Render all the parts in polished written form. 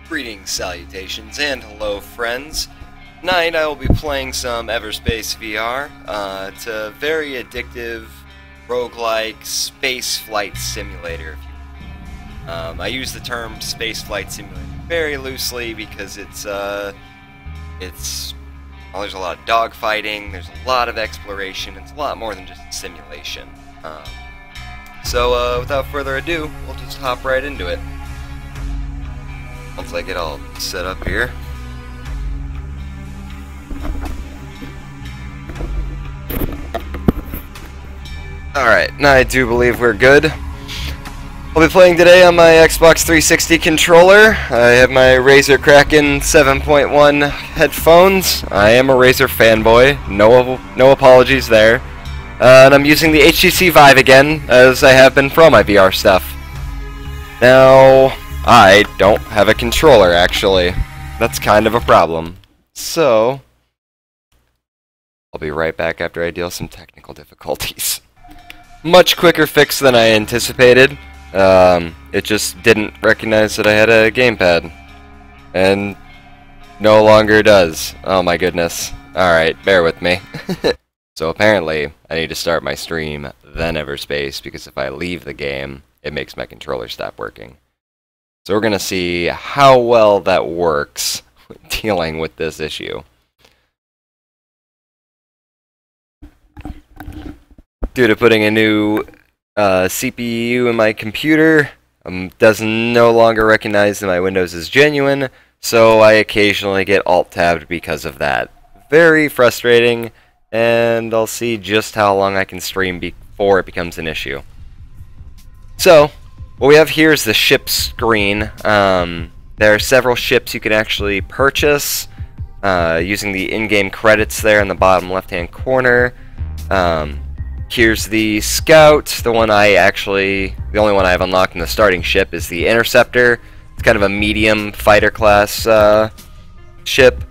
Greetings, salutations, and hello, friends. Tonight I will be playing some Everspace VR. It's a very addictive, roguelike space flight simulator. I use the term space flight simulator very loosely because there's a lot of dogfighting, there's a lot of exploration, it's a lot more than just a simulation. So without further ado, we'll just hop right into it. Once I get all set up here. Alright, now I do believe we're good. I'll be playing today on my Xbox 360 controller. I have my Razer Kraken 7.1 headphones. I am a Razer fanboy, no apologies there. And I'm using the HTC Vive again, as I have been for all my VR stuff. Now, I don't have a controller, actually. That's kind of a problem. So, I'll be right back after I deal with some technical difficulties. Much quicker fix than I anticipated. It just didn't recognize that I had a gamepad. And no longer does. Oh my goodness. Alright, bear with me. So apparently, I need to start my stream, then Everspace, because if I leave the game, it makes my controller stop working. So we're going to see how well that works dealing with this issue. Due to putting a new CPU in my computer, does no longer recognize that my Windows is genuine, so I occasionally get alt-tabbed because of that. Very frustrating, and I'll see just how long I can stream before it becomes an issue. So, what we have here is the ship screen. There are several ships you can actually purchase using the in-game credits there in the bottom left-hand corner. Here's the Scout. The only one I have unlocked in the starting ship is the Interceptor. It's kind of a medium fighter class ship.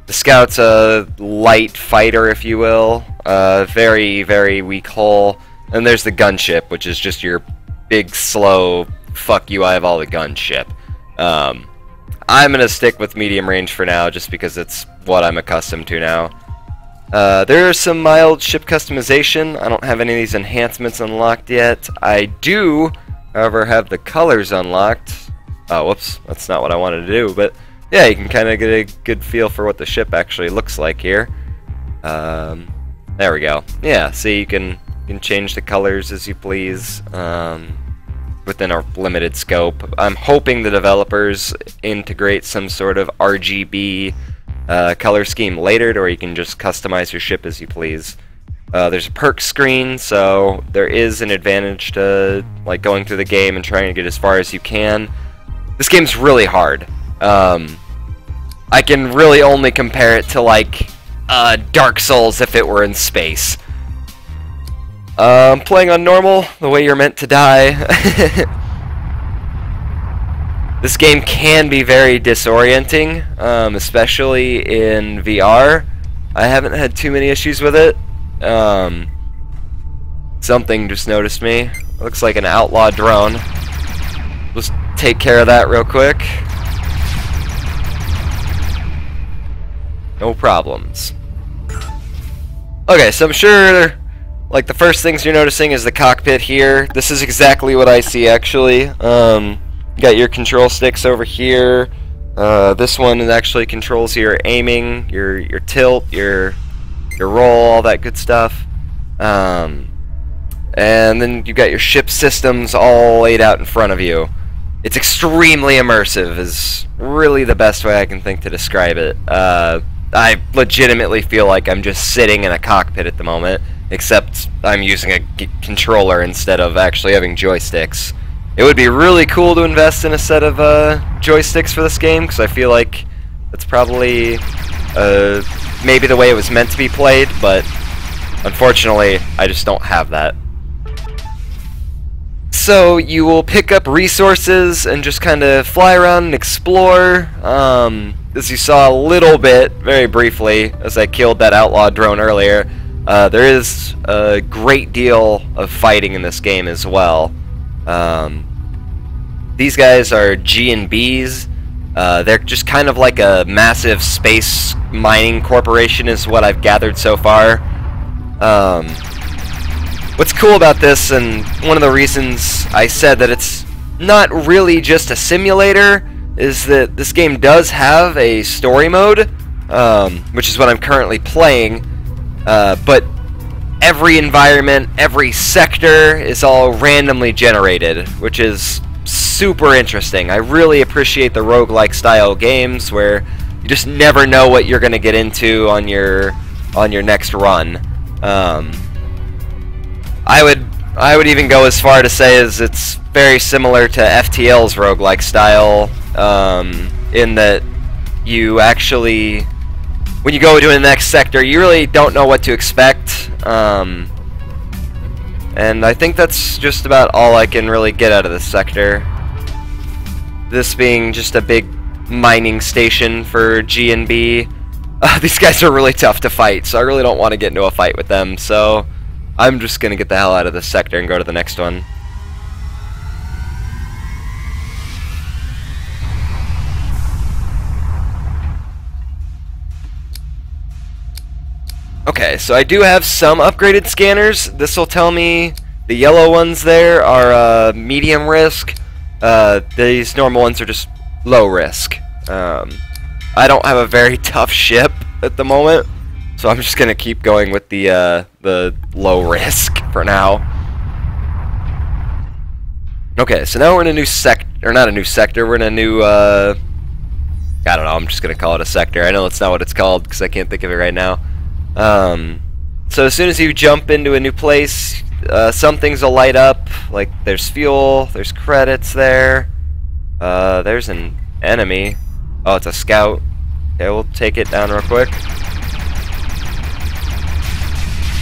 The Scout's a light fighter, if you will. Very, very weak hull. And there's the gunship, which is just your big, slow, fuck you, I have all the gun ship. I'm going to stick with medium range for now, just because it's what I'm accustomed to now. There is some mild ship customization. I don't have any of these enhancements unlocked yet. I do, however, have the colors unlocked. Oh, whoops, that's not what I wanted to do, but yeah, you can kind of get a good feel for what the ship actually looks like here. There we go. Yeah, see, you can change the colors as you please within a limited scope. I'm hoping the developers integrate some sort of RGB color scheme later, or you can just customize your ship as you please. There's a perk screen, so there is an advantage to like going through the game and trying to get as far as you can. This game's really hard. I can really only compare it to like Dark Souls if it were in space. Playing on normal, the way you're meant to die. This game can be very disorienting, especially in VR. I haven't had too many issues with it. Something just noticed me. It looks like an outlaw drone. Let's take care of that real quick. No problems. Okay, so I'm sure like the first things you're noticing is the cockpit here. This is exactly what I see actually. You got your control sticks over here. This one actually controls your aiming, your tilt, your roll, all that good stuff. And then you got your ship systems all laid out in front of you. It's extremely immersive is really the best way I can think to describe it. I legitimately feel like I'm just sitting in a cockpit at the moment, except I'm using a controller instead of actually having joysticks. It would be really cool to invest in a set of joysticks for this game, because I feel like that's probably maybe the way it was meant to be played, but unfortunately I just don't have that. So you will pick up resources and just kind of fly around and explore. As you saw a little bit, very briefly, as I killed that outlaw drone earlier, there is a great deal of fighting in this game as well. These guys are G&Bs. They're just kind of like a massive space mining corporation is what I've gathered so far. What's cool about this, and one of the reasons I said that it's not really just a simulator, is that this game does have a story mode, which is what I'm currently playing, but every environment, every sector is all randomly generated, which is super interesting. I really appreciate the roguelike style games where you just never know what you're going to get into on your next run. I would even go as far to say as it's very similar to FTL's roguelike style, in that you actually, when you go to the next sector, you really don't know what to expect, and I think that's just about all I can really get out of this sector. This being just a big mining station for G&B. These guys are really tough to fight, so I really don't want to get into a fight with them, so I'm just going to get the hell out of this sector and go to the next one. Okay, so I do have some upgraded scanners. This will tell me the yellow ones there are medium risk. These normal ones are just low risk. I don't have a very tough ship at the moment, so I'm just gonna keep going with the low risk for now. Okay, so now we're in a new or not a new sector. We're in a new I don't know. I'm just gonna call it a sector. I know that's not what it's called because I can't think of it right now. So as soon as you jump into a new place, some things will light up, like there's fuel, there's credits there, there's an enemy. Oh, it's a scout. Okay, we'll take it down real quick.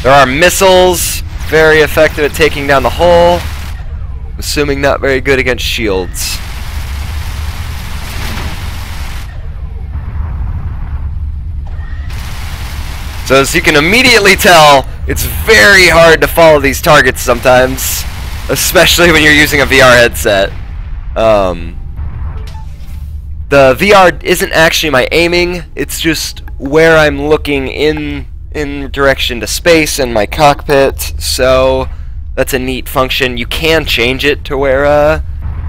There are missiles, very effective at taking down the hull, assuming not very good against shields. So as you can immediately tell, it's very hard to follow these targets sometimes, especially when you're using a VR headset. The VR isn't actually my aiming, it's just where I'm looking in direction to space in my cockpit, so that's a neat function. You can change it to where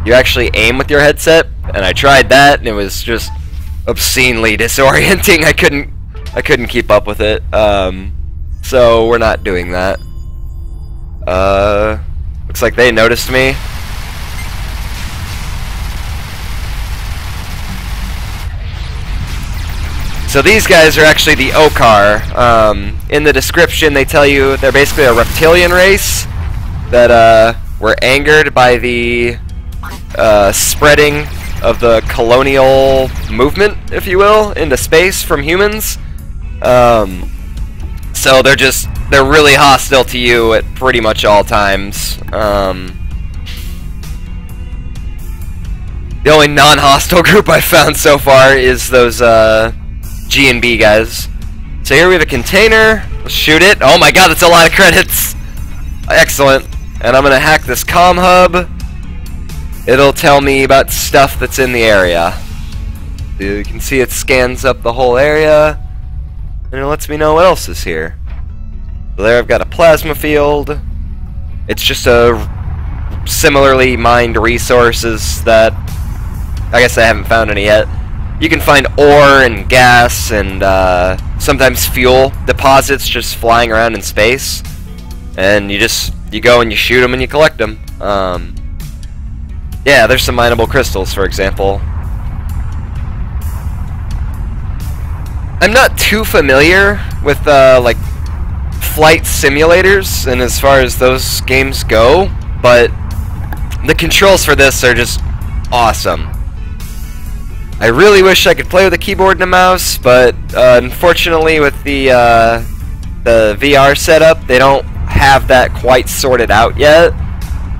you actually aim with your headset, and I tried that and it was just obscenely disorienting. I couldn't keep up with it, so we're not doing that. Looks like they noticed me. So these guys are actually the Okar. In the description they tell you they're basically a reptilian race that were angered by the spreading of the colonial movement, if you will, into space from humans. So they're really hostile to you at pretty much all times. The only non-hostile group I've found so far is those G&B guys. So here we have a container. Let's shoot it. Oh my god, that's a lot of credits. Excellent. And I'm gonna hack this comm hub. It'll tell me about stuff that's in the area. You can see it scans up the whole area, and it lets me know what else is here. So there I've got a plasma field. It's just a similarly mined resources that I guess I haven't found any yet. You can find ore and gas and sometimes fuel deposits just flying around in space, and you go and you shoot them and you collect them. Yeah, there's some mineable crystals, for example. I'm not too familiar with like flight simulators and as far as those games go, but the controls for this are just awesome. I really wish I could play with a keyboard and a mouse, but unfortunately with the VR setup, they don't have that quite sorted out yet.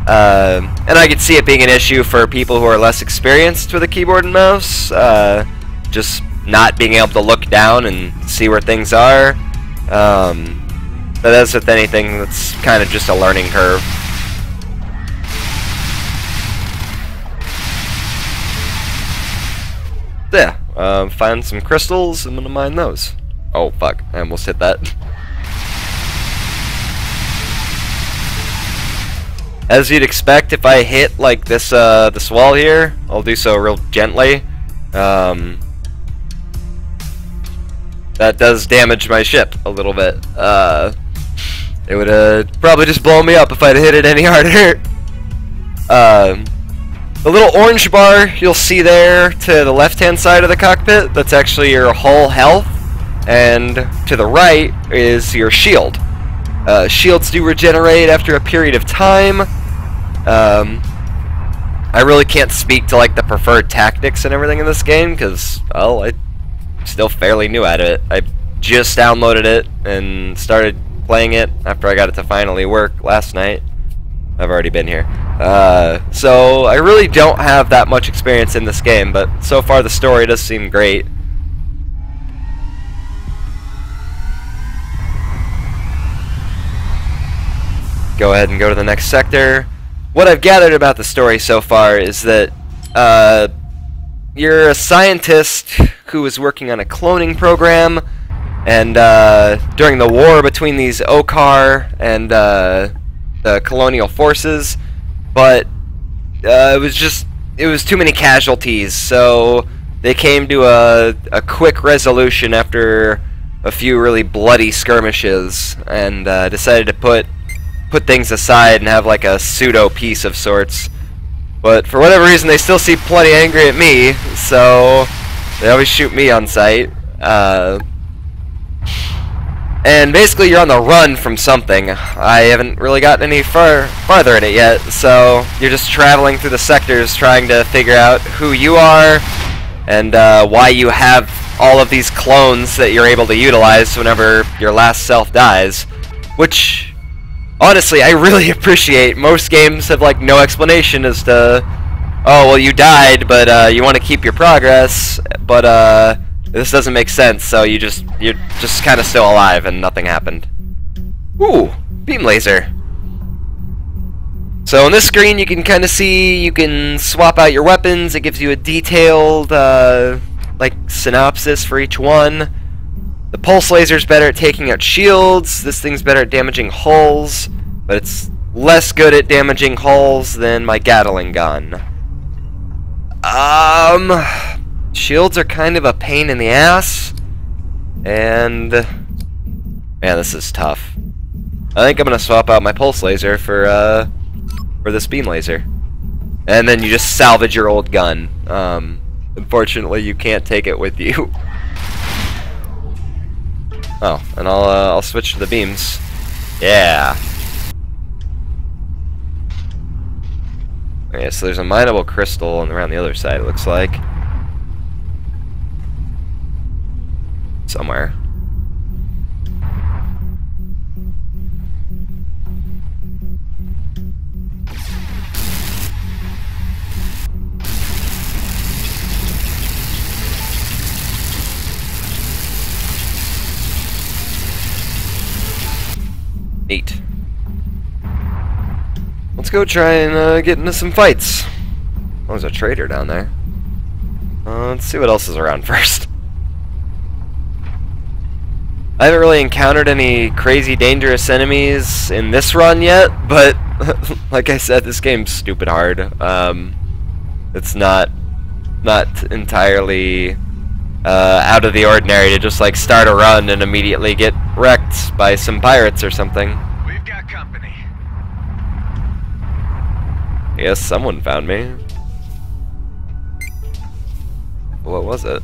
And I could see it being an issue for people who are less experienced with a keyboard and mouse, just not being able to look down and see where things are. But as with anything, that's kind of just a learning curve. Yeah, find some crystals. I'm gonna mine those. Oh fuck! I almost hit that. As you'd expect, if I hit like this this wall here, I'll do so real gently. That does damage my ship a little bit. It would probably just blow me up if I'd hit it any harder. The little orange bar you'll see there to the left-hand side of the cockpit, that's actually your hull health, and to the right is your shield. Shields do regenerate after a period of time. I really can't speak to like the preferred tactics and everything in this game because, well, I'm still fairly new at it. I just downloaded it and started playing it after I got it to finally work last night. I've already been here. So I really don't have that much experience in this game, but so far the story does seem great. Go ahead and go to the next sector. What I've gathered about the story so far is that you're a scientist who is working on a cloning program, and during the war between these Okar and the colonial forces, but it was too many casualties, so they came to a quick resolution after a few really bloody skirmishes, and decided to put things aside and have like a pseudo peace of sorts. But for whatever reason, they still seem plenty angry at me, so they always shoot me on sight. And basically, you're on the run from something. I haven't really gotten any farther in it yet, so you're just traveling through the sectors trying to figure out who you are and why you have all of these clones that you're able to utilize whenever your last self dies, which honestly, I really appreciate. Most games have like no explanation as to, oh well, you died, but you want to keep your progress, but this doesn't make sense. So you're just kind of still alive, and nothing happened. Ooh, beam laser. So on this screen, you can kind of see you can swap out your weapons. It gives you a detailed like synopsis for each one. The pulse laser's better at taking out shields. This thing's better at damaging hulls, but it's less good at damaging hulls than my Gatling gun. Shields are kind of a pain in the ass, and man, this is tough. I think I'm gonna swap out my pulse laser for this beam laser, and then you just salvage your old gun. Unfortunately, you can't take it with you. Oh, and I'll switch to the beams. Yeah. Okay, so there's a mineable crystal around the other side, it looks like. Somewhere. Neat. Let's go try and get into some fights. Oh, there's a trader down there. Let's see what else is around first. I haven't really encountered any crazy dangerous enemies in this run yet, but like I said, this game's stupid hard. It's not entirely out of the ordinary to just like start a run and immediately get wrecked by some pirates or something. We've got company. I guess someone found me. What was it?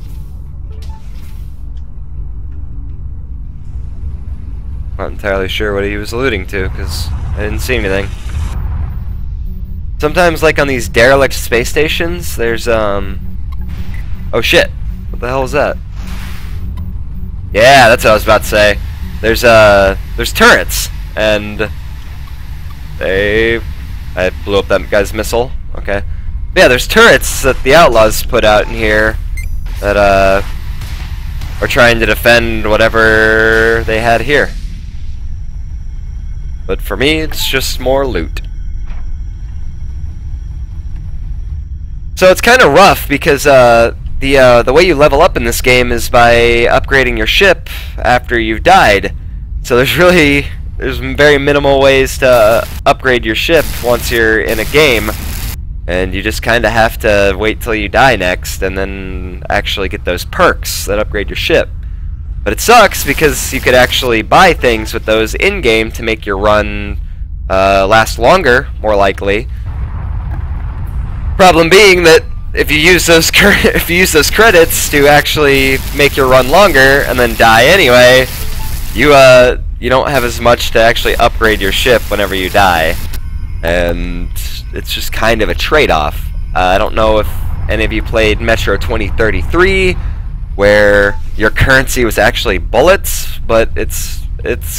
Not entirely sure what he was alluding to because I didn't see anything. Sometimes, like on these derelict space stations, there's oh shit. What the hell is that? Yeah, that's what I was about to say. There's turrets, and I blew up that guy's missile. Okay. But yeah, there's turrets that the outlaws put out in here that are trying to defend whatever they had here. But for me, it's just more loot. So it's kind of rough because the the way you level up in this game is by upgrading your ship after you've died. So there's very minimal ways to upgrade your ship once you're in a game, and you just kind of have to wait till you die next and then actually get those perks that upgrade your ship. But it sucks because you could actually buy things with those in-game to make your run last longer, more likely. Problem being that if you use those credits to actually make your run longer and then die anyway, you don't have as much to actually upgrade your ship whenever you die, and it's just kind of a trade-off. I don't know if any of you played Metro 2033, where your currency was actually bullets, but it's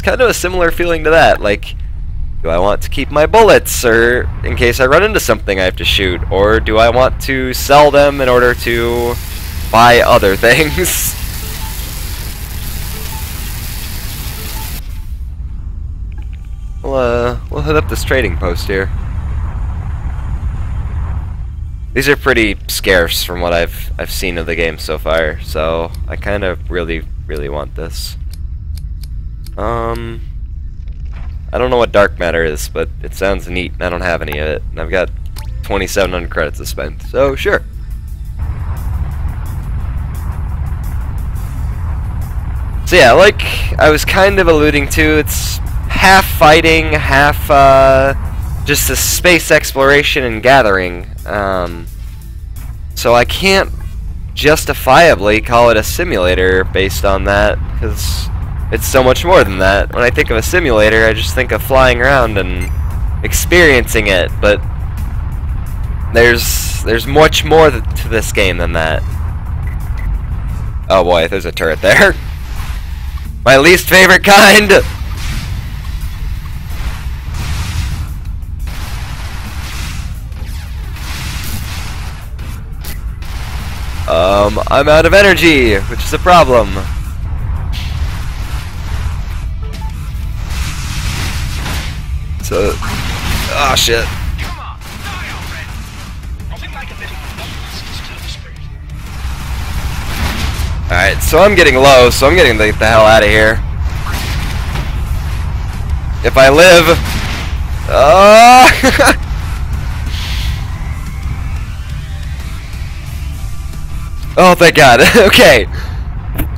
kind of a similar feeling to that. Like, do I want to keep my bullets, or in case I run into something I have to shoot, or do I want to sell them in order to buy other things? We'll hit up this trading post here. These are pretty scarce from what I've seen of the game so far, so I kind of really want this. I don't know what dark matter is, but it sounds neat. I don't have any of it, and I've got 2,700 credits to spend, so sure. So yeah, like I was kind of alluding to, it's half fighting, half just a space exploration and gathering. So I can't justifiably call it a simulator based on that, because it's so much more than that. When I think of a simulator, I just think of flying around and experiencing it, but there's much more to this game than that. Oh boy, there's a turret there. My least favorite kind! I'm out of energy, which is a problem. So, oh shit. Alright, so I'm getting low, so I'm getting the hell out of here. If I live... Oh, thank God. Okay.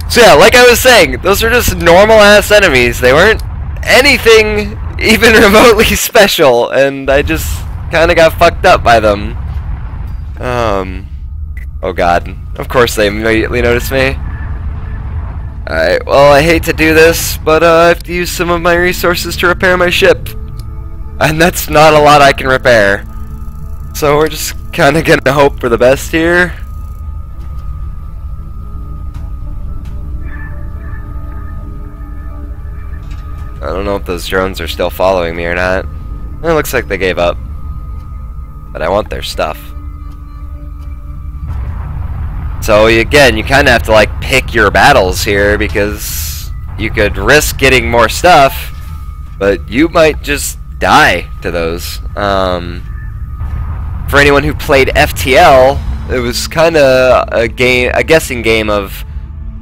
So yeah, like I was saying, those are just normal-ass enemies. They weren't anything even remotely special, and I just kind of got fucked up by them. Oh God. Of course they immediately noticed me. Alright, well, I hate to do this, but I have to use some of my resources to repair my ship. And that's not a lot I can repair. So we're just kind of gonna hope for the best here. I don't know if those drones are still following me or not. It looks like they gave up. But I want their stuff. So again, you kind of have to like pick your battles here, because you could risk getting more stuff, but you might just die to those. For anyone who played FTL, it was kind of a guessing game of,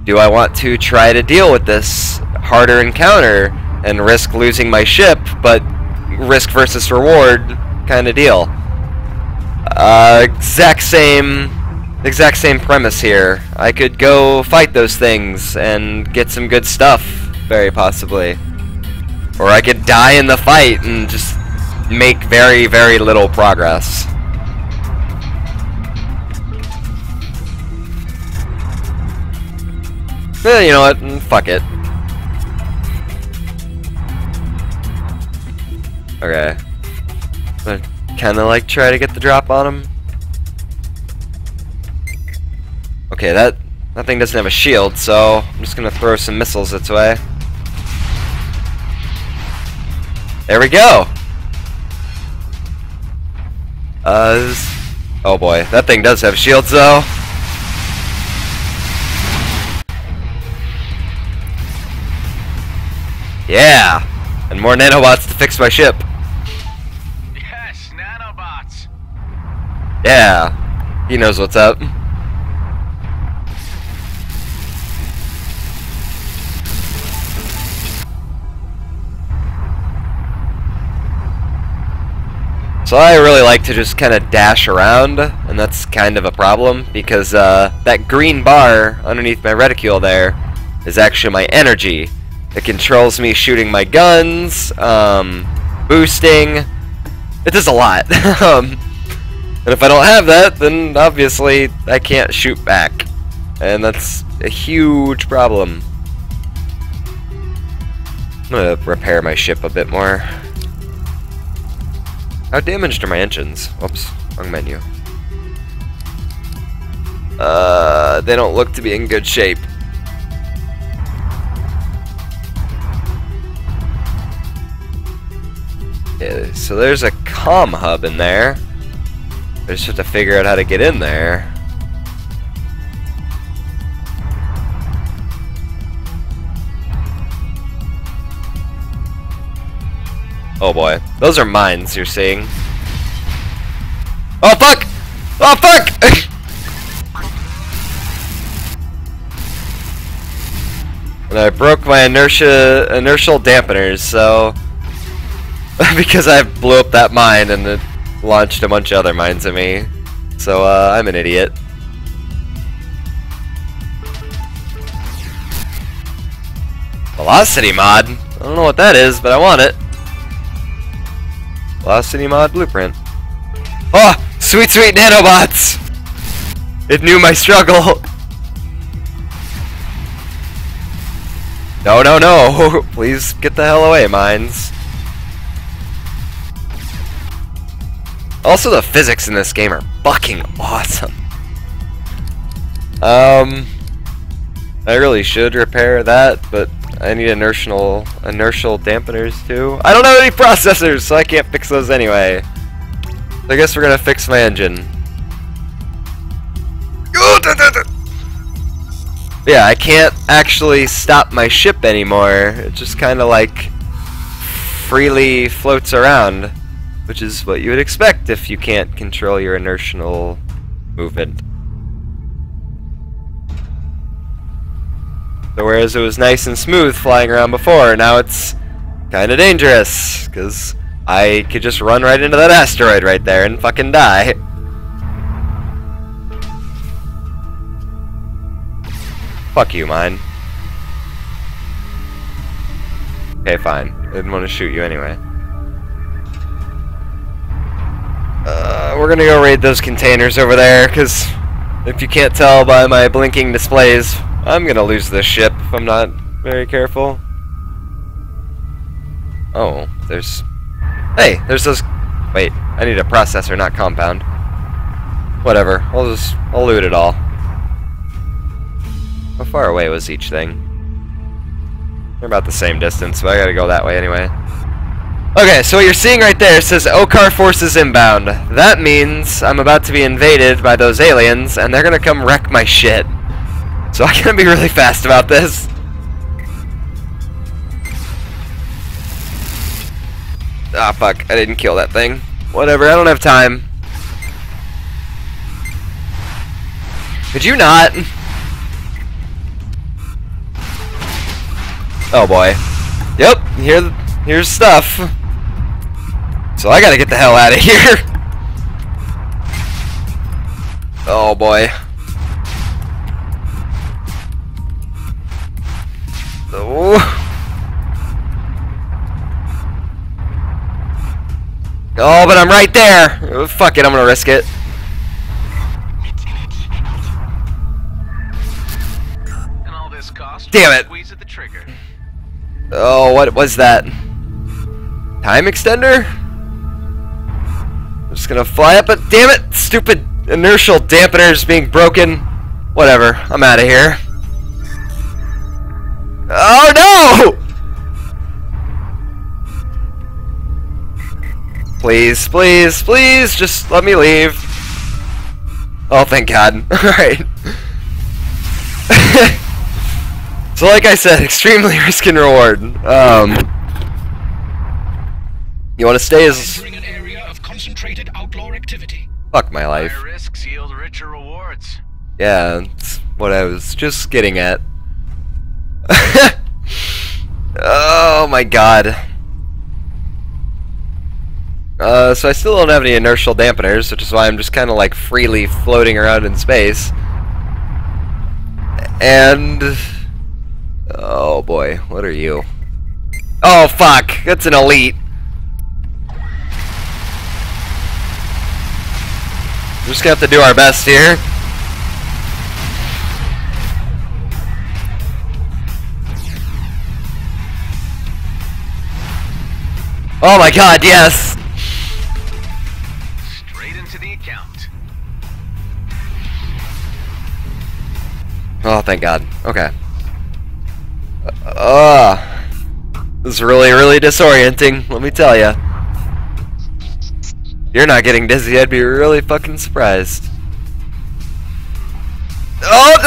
do I want to try to deal with this harder encounter and risk losing my ship, but risk versus reward kind of deal. Exact same premise here. I could go fight those things and get some good stuff, very possibly. Or I could die in the fight and just make very, very little progress. You know what? Fuck it. Okay. I'm gonna kinda like try to get the drop on him. Okay, that thing doesn't have a shield, so I'm just gonna throw some missiles its way. There we go! Oh boy, that thing does have shields though. Yeah! And more nanobots to fix my ship. Yes, nanobots. Yeah, he knows what's up. So I really like to just kind of dash around, and that's kind of a problem, because that green bar underneath my reticule there is actually my energy. It controls me shooting my guns, boosting. It does a lot. And if I don't have that, then obviously I can't shoot back. And that's a huge problem. I'm gonna repair my ship a bit more. How damaged are my engines? Whoops, wrong menu. They don't look to be in good shape. Yeah, so there's a comm hub in there. I just have to figure out how to get in there. Oh boy, those are mines you're seeing. Oh fuck! Oh fuck! And I broke my inertial dampeners, so because I blew up that mine and it launched a bunch of other mines at me. So I'm an idiot. Velocity mod? I don't know what that is, but I want it. Velocity mod blueprint. Oh! Sweet, sweet nanobots! It knew my struggle! No, no, no! Please get the hell away, mines. Also, the physics in this game are fucking awesome. I really should repair that, but I need inertial dampeners too. I don't have any processors, so I can't fix those anyway. So I guess we're gonna fix my engine. Yeah, I can't actually stop my ship anymore. It just kind of like freely floats around, which is what you would expect if you can't control your inertial movement. So whereas it was nice and smooth flying around before, now it's kind of dangerous, because I could just run right into that asteroid right there and fucking die. Fuck you, mine. Okay, fine. I didn't want to shoot you anyway. We're gonna go raid those containers over there, because if you can't tell by my blinking displays, I'm gonna lose this ship if I'm not very careful. Oh, there's... Hey, there's those... Wait, I need a processor, not compound. Whatever, I'll loot it all. How far away was each thing? They're about the same distance, but I gotta go that way anyway. Okay, so what you're seeing right there says Okar forces inbound. That means I'm about to be invaded by those aliens, and they're gonna come wreck my shit. So I gotta be really fast about this. Ah, fuck, I didn't kill that thing. Whatever, I don't have time. Could you not? Oh boy. Yep, here's stuff. So I gotta get the hell out of here. Oh boy. Oh. Oh, but I'm right there. Oh, fuck it, I'm gonna risk it. And all this cost. Damn it. Squeeze at the trigger. Oh, what was that? Time extender? I'm just gonna fly up, but damn it! Stupid inertial dampeners being broken. Whatever, I'm out of here. Oh no! Please, please, please, just let me leave. Oh, thank God. Alright. So like I said, extremely risk and reward. You want to stay as... Entering an area of concentrated outlaw activity. Fuck my life. Higher risks yield richer rewards. Yeah, that's what I was just getting at. Oh my God. So I still don't have any inertial dampeners, which is why I'm just kind of like freely floating around in space. And... oh boy, what are you? Oh fuck, that's an elite. We're just gonna have to do our best here. Oh my god, yes! Straight into the account. Oh, thank god. Okay. This is really, really disorienting, let me tell ya. If you're not getting dizzy, I'd be really fucking surprised. Oh,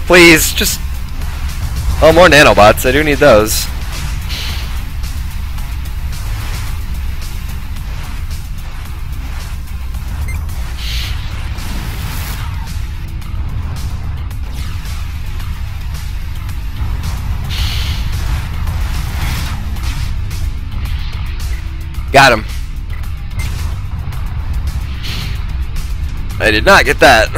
please, just... oh, more nanobots, I do need those. Got him. I did not get that.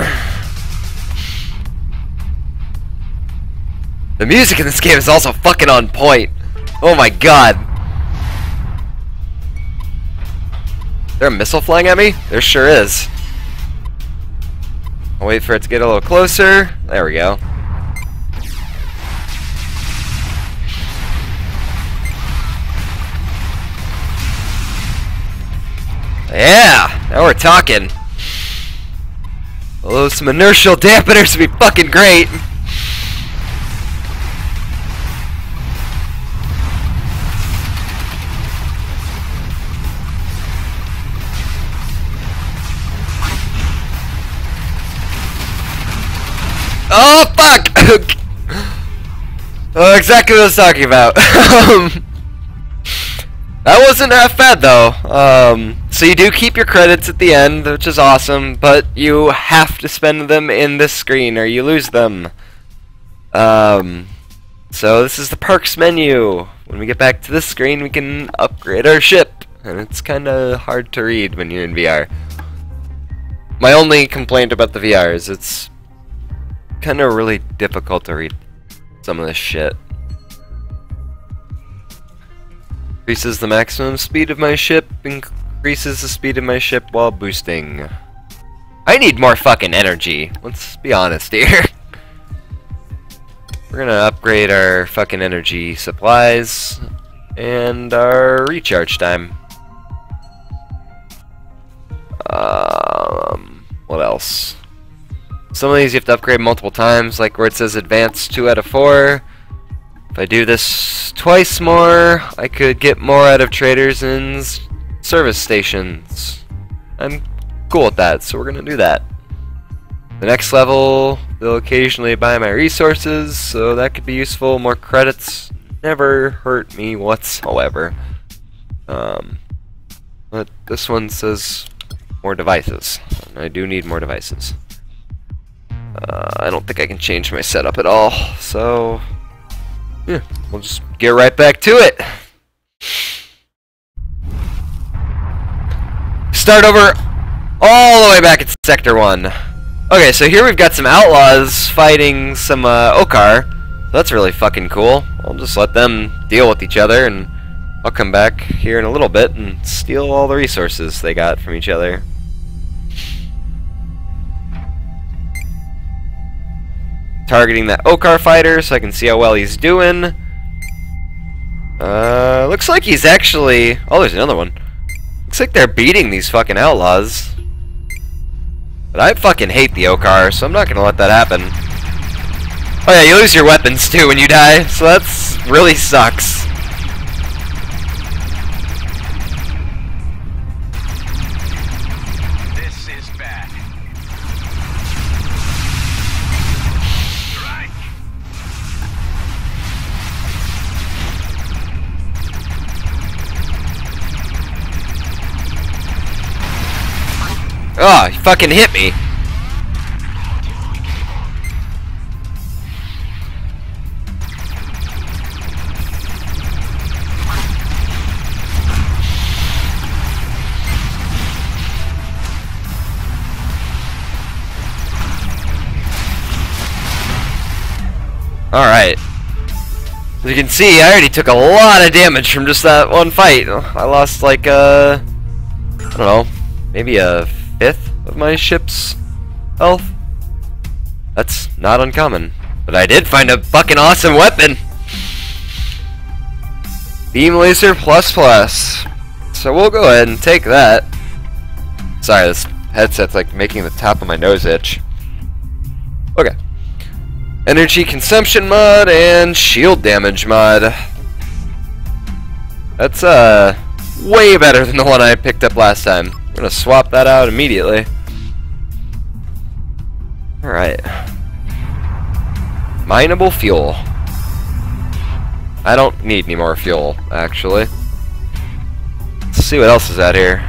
The music in this game is also fucking on point. Oh my god. Is there a missile flying at me? There sure is. I'll wait for it to get a little closer. There we go. Yeah, now we're talking. Although some inertial dampeners would be fucking great. Oh fuck! Oh, exactly what I was talking about. That wasn't half bad though. So you do keep your credits at the end, which is awesome, but you have to spend them in this screen or you lose them. So this is the perks menu. When we get back to this screen, we can upgrade our ship, and it's kind of hard to read when you're in VR. My only complaint about the VR is it's kind of really difficult to read some of this shit. Increases the maximum speed of my ship, increases the speed of my ship while boosting. I need more fucking energy, let's be honest here. We're gonna upgrade our fucking energy supplies and our recharge time. What else? Some of these you have to upgrade multiple times, like where it says advanced 2 out of 4. If I do this twice more, I could get more out of traders and service stations. I'm cool with that, so we're gonna do that. The next level, they'll occasionally buy my resources, so that could be useful. More credits never hurt me whatsoever. But this one says more devices, and I do need more devices. I don't think I can change my setup at all, so yeah, we'll just get right back to it. Start over all the way back at Sector 1. Okay, so here we've got some outlaws fighting some Okar. That's really fucking cool. I'll just let them deal with each other, and I'll come back here in a little bit and steal all the resources they got from each other. Targeting that Okar fighter so I can see how well he's doing. Looks like he's actually... oh, there's another one. Looks like they're beating these fucking outlaws. But I fucking hate the Okar, so I'm not gonna let that happen. Oh yeah, you lose your weapons too when you die, so that's really sucks. This is bad. Strike. Oh, he fucking hit me. Alright. As you can see, I already took a lot of damage from just that one fight. I lost like, I don't know, maybe a fifth of my ship's health. That's not uncommon. But I did find a fucking awesome weapon! Beam Laser Plus Plus. So we'll go ahead and take that. Sorry, this headset's like making the top of my nose itch. Okay. Energy Consumption mod and Shield Damage mod. That's way better than the one I picked up last time. I'm gonna swap that out immediately. Alright. Mineable fuel. I don't need any more fuel, actually. Let's see what else is out here.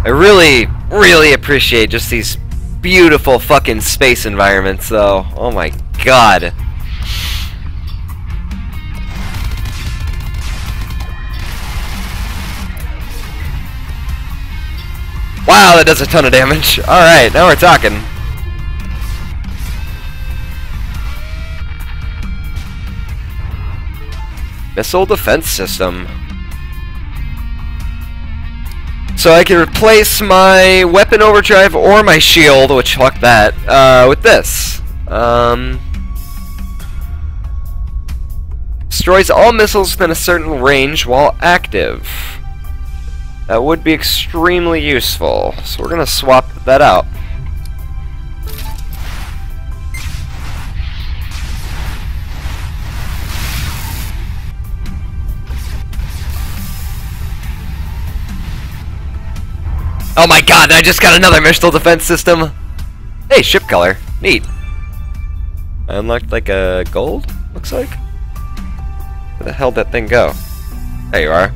I really appreciate just these beautiful fucking space environments, though. Oh my god. Wow, that does a ton of damage. Alright, now we're talking. Missile Defense System. So I can replace my weapon overdrive or my shield, which fuck that, with this. Destroys all missiles within a certain range while active. That would be extremely useful, so we're gonna swap that out. Oh my god, I just got another missile defense system! Hey, ship color. Neat. I unlocked like a gold, looks like? Where the hell did that thing go? There you are.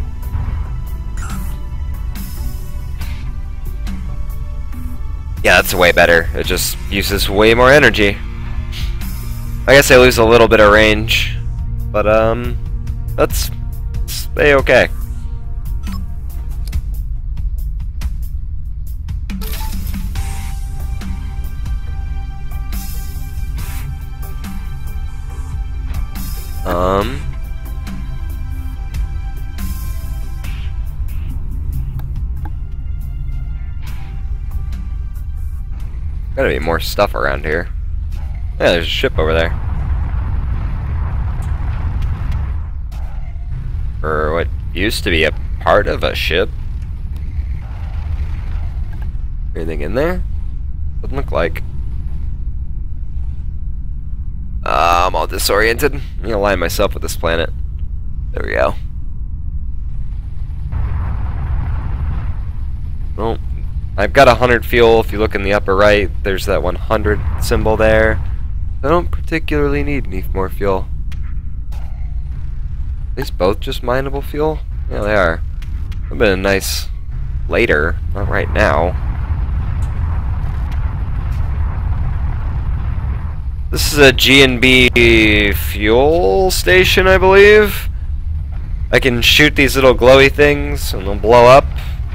Yeah, that's way better. It just uses way more energy. I guess I lose a little bit of range, but that's A-okay. Gotta be more stuff around here. Yeah, there's a ship over there. Or what used to be a part of a ship. Anything in there? Doesn't look like. I'm all disoriented. I'm gonna align myself with this planet. There we go. Well, I've got 100 fuel. If you look in the upper right, there's that 100 symbol there. I don't particularly need any more fuel. Are these both just mineable fuel? Yeah, they are. Would have been nice later, not right now. This is a G&B fuel station, I believe. I can shoot these little glowy things and they'll blow up,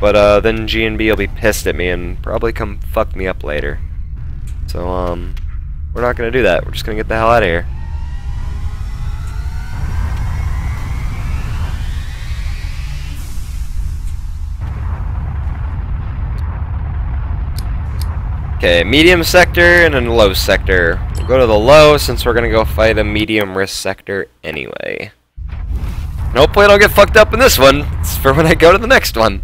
but then G&B will be pissed at me and probably come fuck me up later. So, we're not gonna do that. We're just gonna get the hell out of here. Okay, medium sector and then low sector. We'll go to the low since we're gonna go fight a medium risk sector anyway. And hopefully I don't get fucked up in this one. It's for when I go to the next one.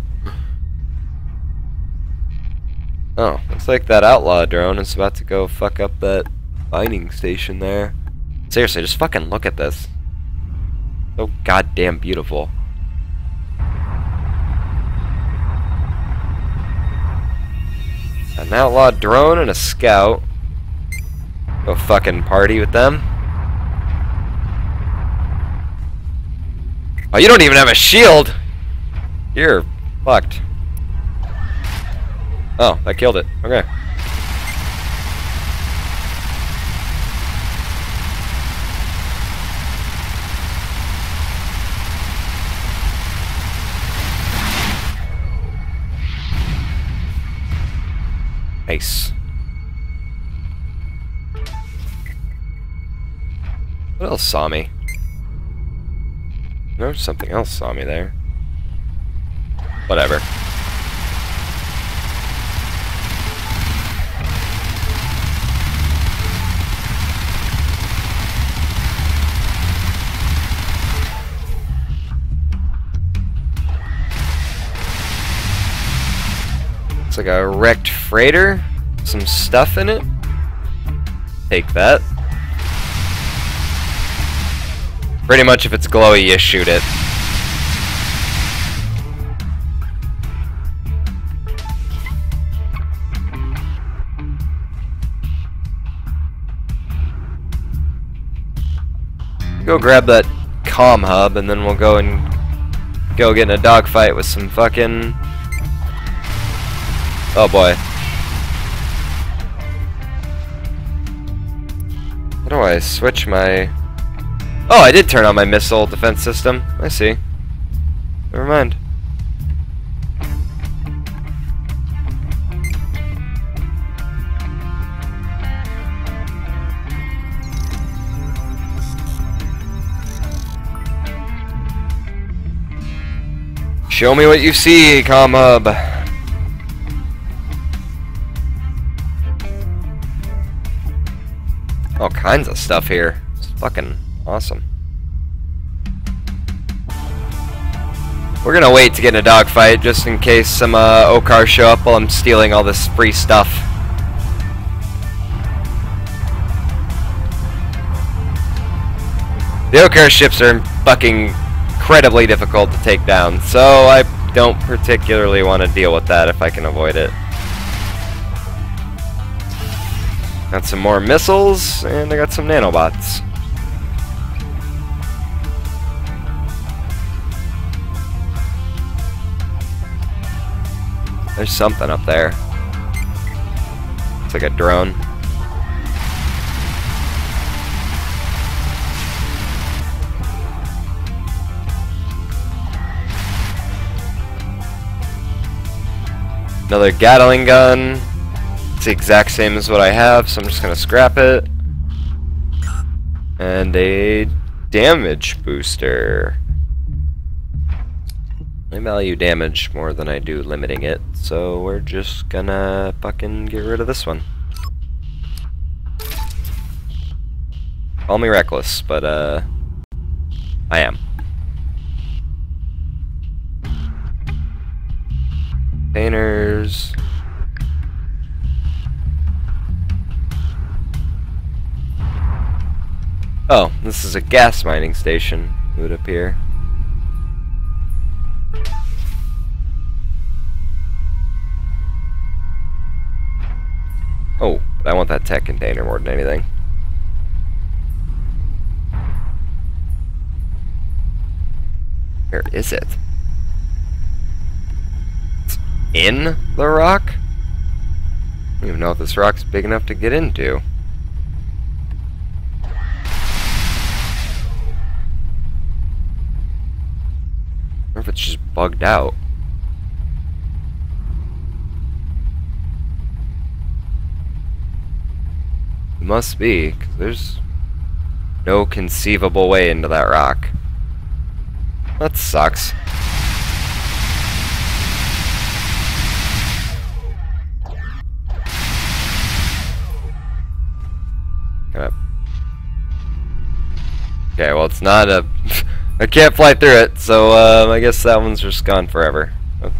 Oh, looks like that outlaw drone is about to go fuck up that mining station there. Seriously, just fucking look at this. So goddamn beautiful. An outlaw drone and a scout. Go fucking party with them. Oh, you don't even have a shield! You're fucked. Oh, that killed it. Okay. Nice. What else saw me? No, something else saw me there. Whatever. It's like a wrecked freighter. Some stuff in it. Take that. Pretty much if it's glowy, you shoot it. Go grab that comm hub and then we'll go get in a dogfight with some fucking... Oh boy. How do I switch my... Oh, I did turn on my missile defense system. I see. Never mind. Show me what you see, comm hub. All kinds of stuff here. It's fucking awesome. We're gonna wait to get in a dogfight just in case some Okar show up while I'm stealing all this free stuff. The Okar ships are fucking incredibly difficult to take down, so I don't particularly want to deal with that if I can avoid it. Got some more missiles, and I got some nanobots. There's something up there. It's like a drone. Another Gatling gun. It's the exact same as what I have, so I'm just gonna scrap it. And a damage booster. I value damage more than I do limiting it, so we're just gonna fucking get rid of this one. Call me reckless, but I am. Containers. Oh, this is a gas mining station, it would appear. Oh, but I want that tech container more than anything. Where is it? It's in the rock? I don't even know if this rock's big enough to get into. I wonder if it's just bugged out. It must be, because there's no conceivable way into that rock. That sucks. Okay, well it's not a... I can't fly through it, so I guess that one's just gone forever. That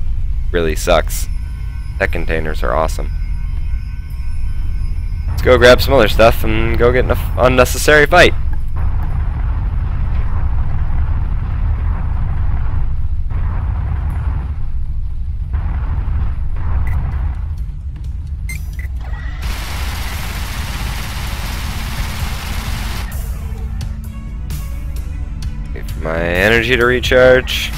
really sucks. Tech containers are awesome. Let's go grab some other stuff and go get an unnecessary fight. Wait for my energy to recharge.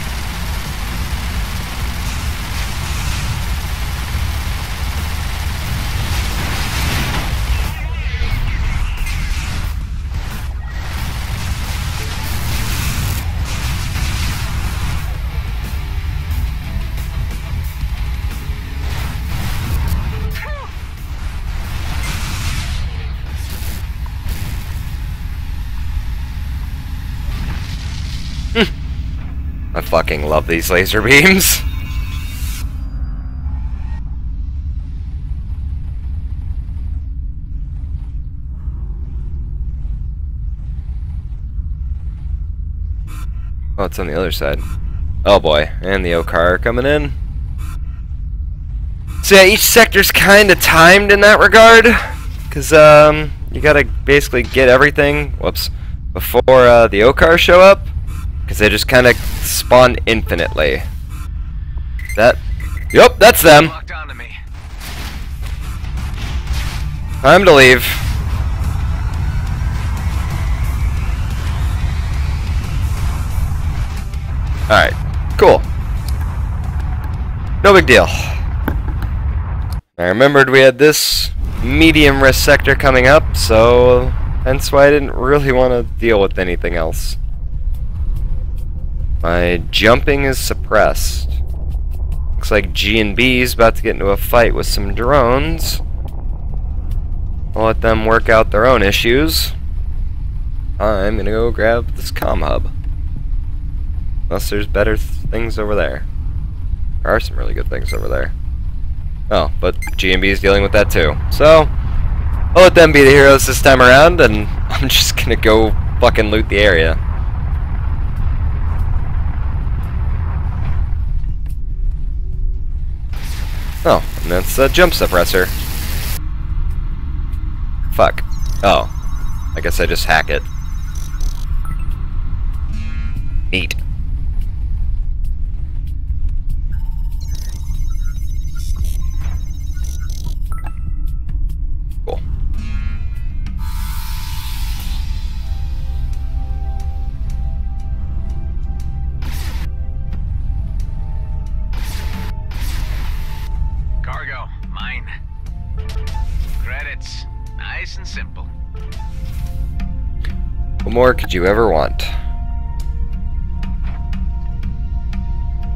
I fucking love these laser beams. Oh, it's on the other side. Oh boy, and the O-car coming in. So yeah, each sector's kinda timed in that regard. Cause you gotta basically get everything, whoops, before the O-cars show up. Cause they just kinda spawn infinitely. Yup, that's them. Locked onto me. Time to leave. Alright, cool. No big deal. I remembered we had this medium risk sector coming up, so hence why I didn't really want to deal with anything else. My jumping is suppressed. Looks like G&B is about to get into a fight with some drones. I'll let them work out their own issues. I'm gonna go grab this comm hub. Unless there's better things over there. There are some really good things over there. Oh, but G&B is dealing with that too. So, I'll let them be the heroes this time around, and I'm just gonna go fucking loot the area. Oh, and that's a jump suppressor. Fuck. Oh. I guess I just hack it. Neat. Cool. Cargo, mine. Credits, nice and simple. What more could you ever want?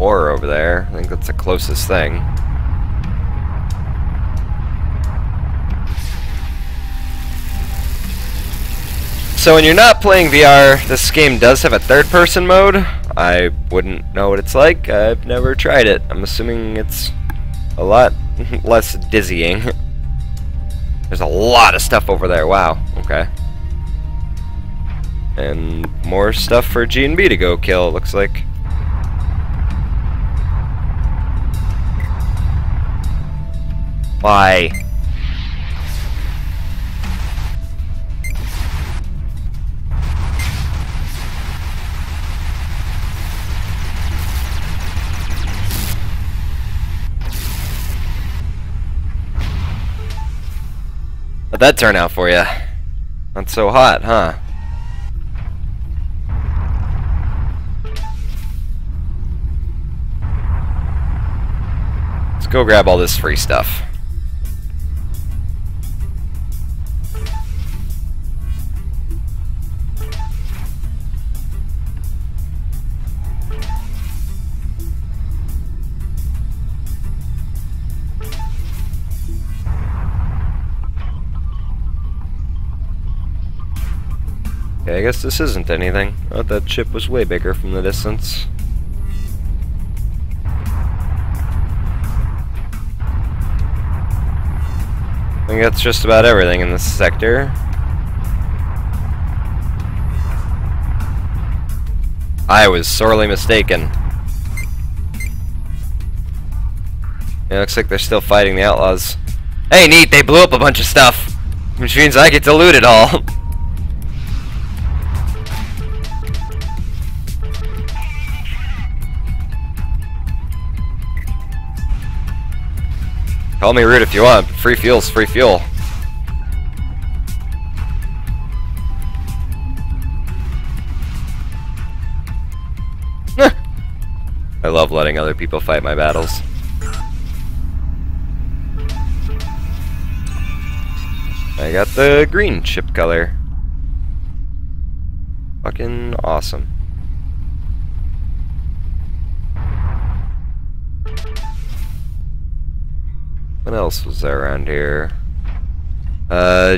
Or over there. I think that's the closest thing. So when you're not playing VR, this game does have a third-person mode. I wouldn't know what it's like. I've never tried it. I'm assuming it's a lot less dizzying. There's a lot of stuff over there. Wow. Okay. And more stuff for G&B to go kill, it looks like. Why? How'd that turn out for you? Not so hot, huh? Let's go grab all this free stuff. Okay, I guess this isn't anything. I thought that ship was way bigger from the distance. I think that's just about everything in this sector. I was sorely mistaken. It looks like they're still fighting the outlaws. Hey, neat, they blew up a bunch of stuff! Which means I get to loot it all. Call me rude if you want, but free fuel's free fuel. I love letting other people fight my battles. I got the green ship color. Fucking awesome. What else was there around here?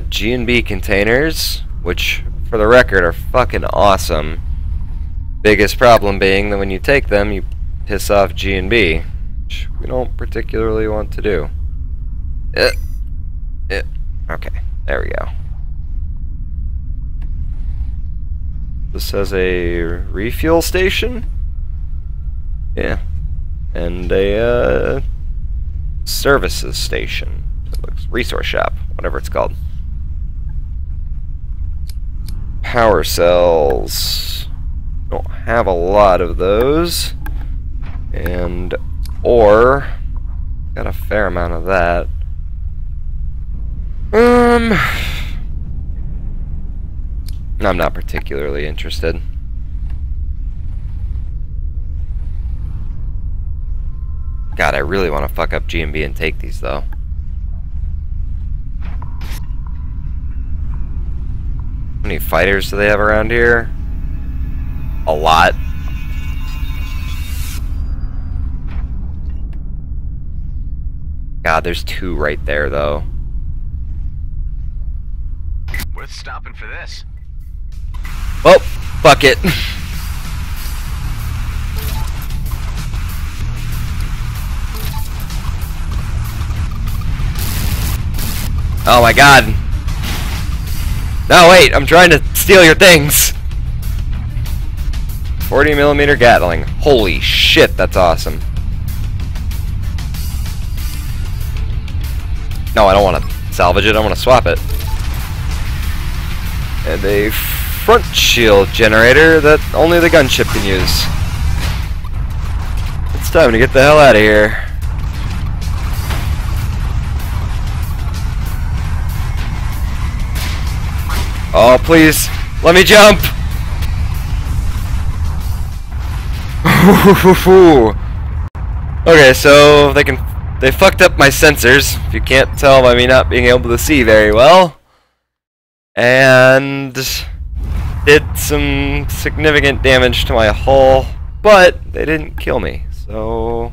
G&B containers, which, for the record, are fucking awesome. Biggest problem being that when you take them, you piss off G&B, which we don't particularly want to do. Okay, there we go. This has a refuel station? Yeah. And a services station. It looks resource shop, whatever it's called. Power cells. Don't have a lot of those. And ore. Got a fair amount of that. I'm not particularly interested. God, I really want to fuck up G&B and take these, though. How many fighters do they have around here? A lot. God, there's 2 right there, though. Worth stopping for this. Well, fuck it. Oh my god. No, wait, I'm trying to steal your things. 40mm Gatling. Holy shit, that's awesome. No, I don't want to salvage it, I want to swap it. And a front shield generator that only the gunship can use. It's time to get the hell out of here. Oh, please, let me jump! Okay, so they fucked up my sensors, if you can't tell by me not being able to see very well. And did some significant damage to my hull, but they didn't kill me, so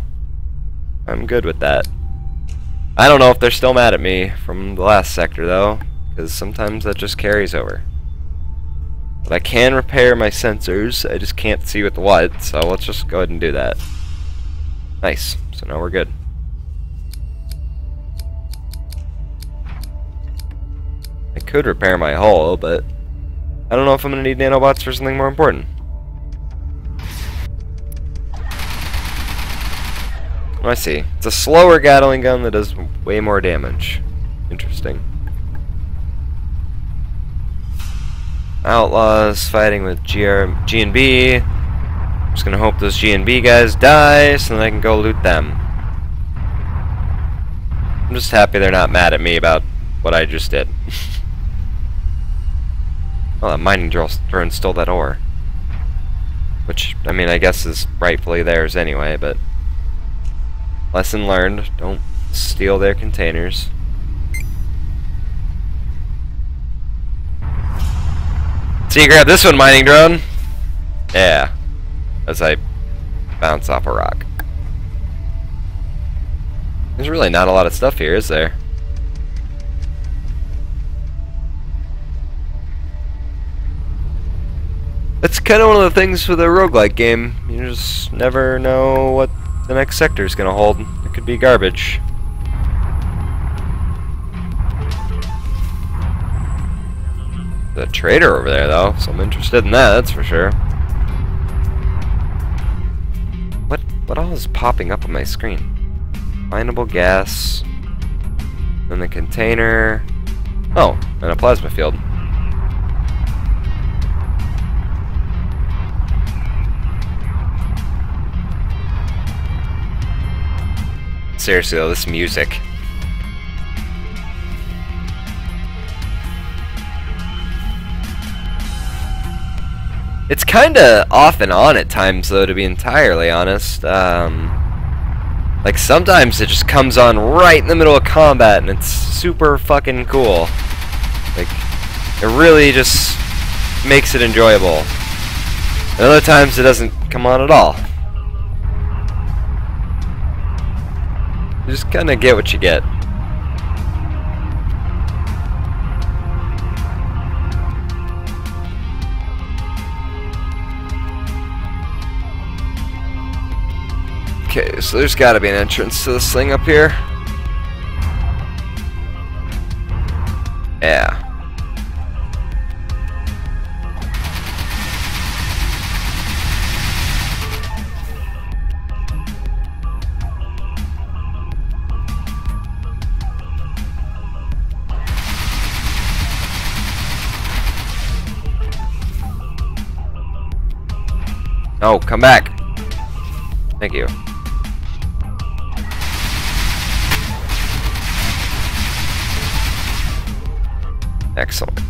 I'm good with that. I don't know if they're still mad at me from the last sector, though, because sometimes that just carries over. But I can repair my sensors, I just can't see with what, so let's just go ahead and do that. Nice, so now we're good. I could repair my hull, but I don't know if I'm going to need nanobots for something more important. Oh, I see. It's a slower Gatling gun that does way more damage. Interesting. Outlaws fighting with G&B. Just gonna hope those G&B guys die so that I can go loot them. I'm just happy they're not mad at me about what I just did. Well, that mining drone stole that ore. Which, I mean, I guess is rightfully theirs anyway, but... Lesson learned, don't steal their containers. So you grab this one, mining drone? Yeah. As I bounce off a rock. There's really not a lot of stuff here, is there? It's kind of one of the things with a roguelike game. You just never know what the next sector is going to hold. It could be garbage. The trader over there, though, so I'm interested in that, that's for sure. What all is popping up on my screen? Mineable gas. And the container. Oh, and a plasma field. Seriously though, this music. It's kinda off and on at times though, to be entirely honest. Like sometimes it just comes on right in the middle of combat and it's super fucking cool. Like, it really just makes it enjoyable. And other times it doesn't come on at all. You just kinda get what you get. Okay, so there's gotta be an entrance to this thing up here. Yeah. Oh, come back. Thank you. Excellent.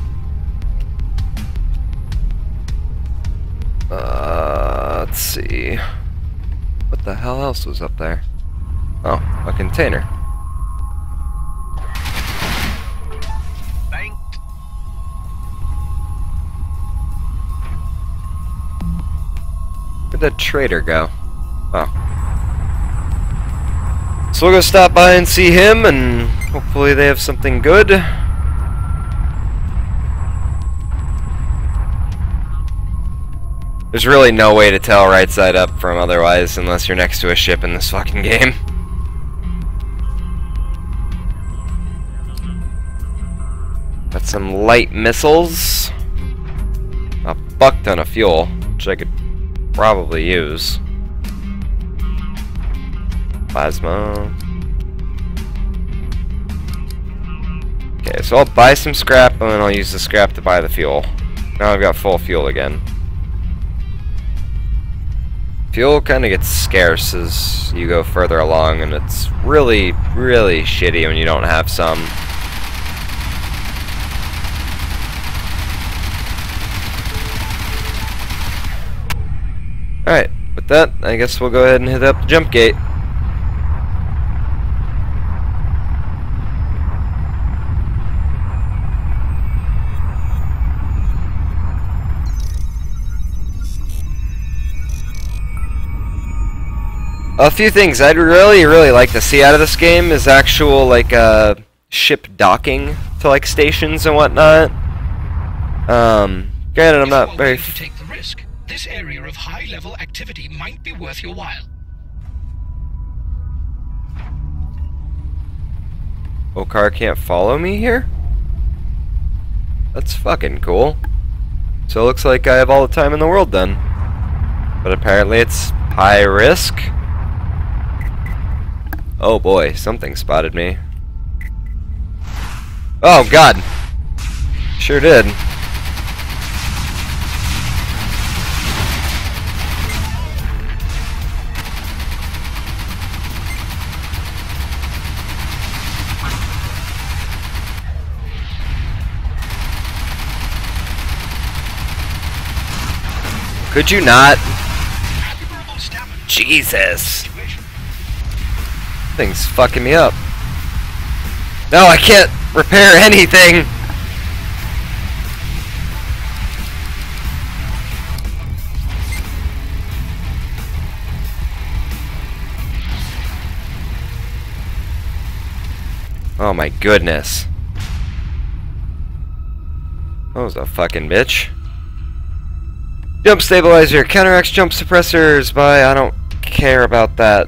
Let's see. What the hell else was up there? Oh, a container. Banked. Where'd that trader go? Oh. So we'll go stop by and see him, and hopefully they have something good. There's really no way to tell right side up from otherwise unless you're next to a ship in this fucking game. Got some light missiles. A fuck ton of fuel, which I could probably use. Plasma. Okay, so I'll buy some scrap and then I'll use the scrap to buy the fuel. Now I've got full fuel again. Fuel kind of gets scarce as you go further along, and it's really, really shitty when you don't have some. Alright, with that, I guess we'll go ahead and hit up the jump gate. A few things I'd really like to see out of this game is actual like ship docking to like stations and whatnot. Granted, I'm not very. To take the risk, this area of high-level activity might be worth your while. Okar can't follow me here? That's fucking cool. So it looks like I have all the time in the world then. But apparently it's high risk. Oh boy, something spotted me. Oh god! Sure did. Could you not? Jesus. Thing's fucking me up. No, I can't repair anything. Oh my goodness. That was a fucking bitch. Jump stabilizer counteracts jump suppressors by I don't care about that.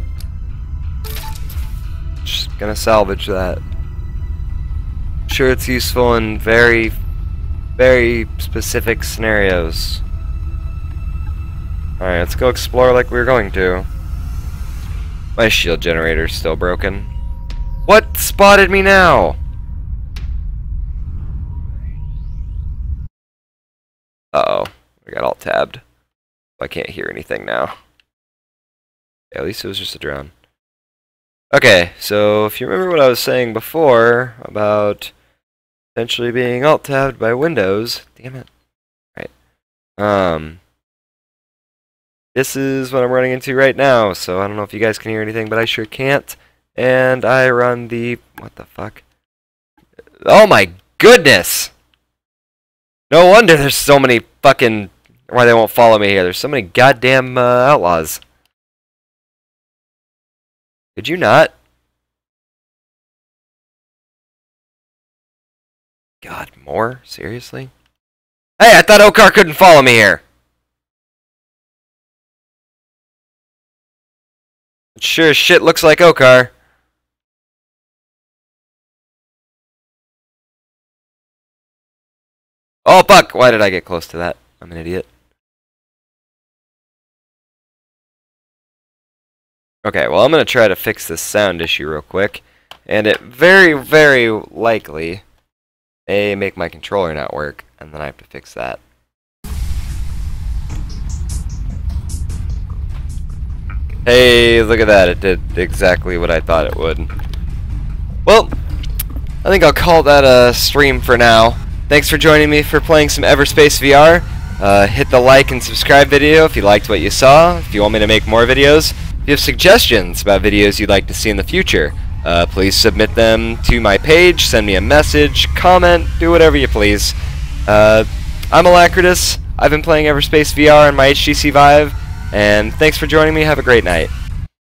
Just gonna salvage that. Sure, it's useful in very, very specific scenarios. Alright, let's go explore like we were going to. My shield generator's still broken. What spotted me now? Uh-oh. I got alt tabbed. I can't hear anything now. Yeah, at least it was just a drone. Okay, so if you remember what I was saying before about potentially being alt tabbed by Windows, damn it. Right. This is what I'm running into right now, so I don't know if you guys can hear anything, but I sure can't. And I run the what the fuck? Oh my goodness! No wonder there's so many fucking why they won't follow me here. There's so many goddamn outlaws. Could you not? God, more? Seriously? Hey, I thought Okar couldn't follow me here. It sure as shit looks like Okar. Oh, fuck! Why did I get close to that? I'm an idiot. Okay, well, I'm going to try to fix this sound issue real quick. And it very, very likely may make my controller not work, and then I have to fix that. Hey, look at that. It did exactly what I thought it would. Well, I think I'll call that a stream for now. Thanks for joining me for playing some Everspace VR. Hit the like and subscribe video if you liked what you saw. If you want me to make more videos. If you have suggestions about videos you'd like to see in the future, please submit them to my page, send me a message, comment, do whatever you please. I'm Alacrytous. I've been playing Everspace VR on my HTC Vive, and thanks for joining me. Have a great night.